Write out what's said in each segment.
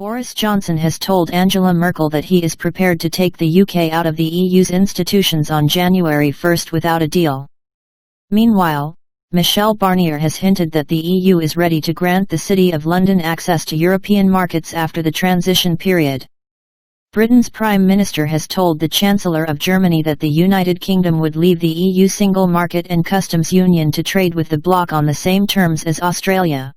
Boris Johnson has told Angela Merkel that he is prepared to take the UK out of the EU's institutions on January 1 without a deal. Meanwhile, Michel Barnier has hinted that the EU is ready to grant the City of London access to European markets after the transition period. Britain's Prime Minister has told the Chancellor of Germany that the United Kingdom would leave the EU single market and customs union to trade with the bloc on the same terms as Australia.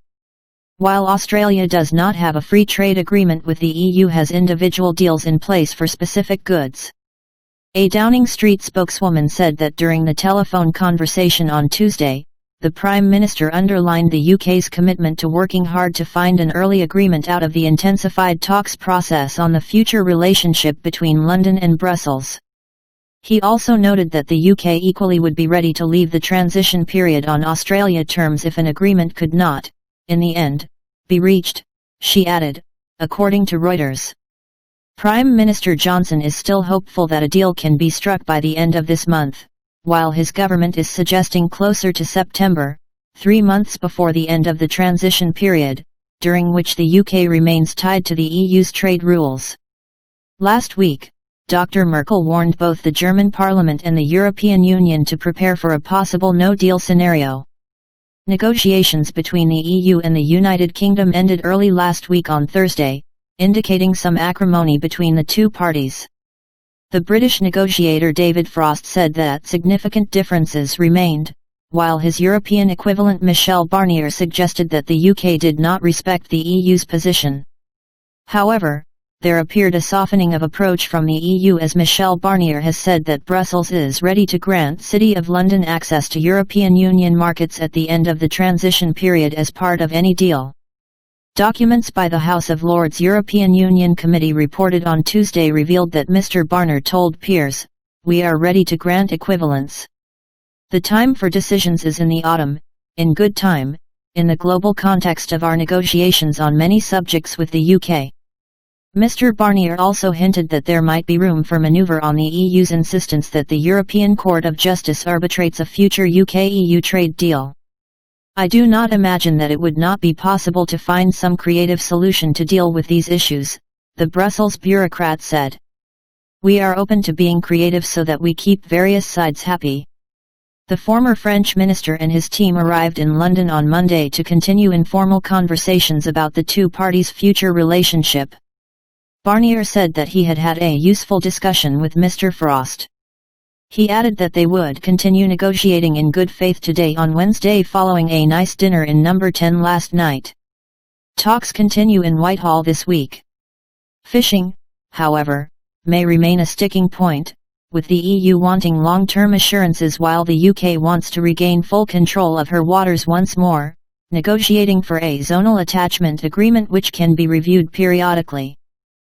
While Australia does not have a free trade agreement with the EU, has individual deals in place for specific goods. A Downing Street spokeswoman said that during the telephone conversation on Tuesday, the Prime Minister underlined the UK's commitment to working hard to find an early agreement out of the intensified talks process on the future relationship between London and Brussels. He also noted that the UK equally would be ready to leave the transition period on Australia terms if an agreement could not, in the end, be reached, she added, according to Reuters. Prime Minister Johnson is still hopeful that a deal can be struck by the end of this month, while his government is suggesting closer to September, 3 months before the end of the transition period, during which the UK remains tied to the EU's trade rules. Last week, Dr. Merkel warned both the German Parliament and the European Union to prepare for a possible no-deal scenario. Negotiations between the EU and the United Kingdom ended early last week on Thursday, indicating some acrimony between the two parties. The British negotiator David Frost said that significant differences remained, while his European equivalent Michel Barnier suggested that the UK did not respect the EU's position. However, there appeared a softening of approach from the EU, as Michel Barnier has said that Brussels is ready to grant City of London access to European Union markets at the end of the transition period as part of any deal. Documents by the House of Lords European Union Committee reported on Tuesday revealed that Mr. Barnier told peers, "We are ready to grant equivalence. The time for decisions is in the autumn, in good time, in the global context of our negotiations on many subjects with the UK." Mr. Barnier also hinted that there might be room for manoeuvre on the EU's insistence that the European Court of Justice arbitrates a future UK-EU trade deal. "I do not imagine that it would not be possible to find some creative solution to deal with these issues," the Brussels bureaucrat said. "We are open to being creative so that we keep various sides happy." The former French minister and his team arrived in London on Monday to continue informal conversations about the two parties' future relationship. Barnier said that he had had a useful discussion with Mr. Frost. He added that they would continue negotiating in good faith today on Wednesday following a nice dinner in number 10 last night. Talks continue in Whitehall this week. Fishing, however, may remain a sticking point, with the EU wanting long-term assurances while the UK wants to regain full control of her waters once more, negotiating for a zonal attachment agreement which can be reviewed periodically.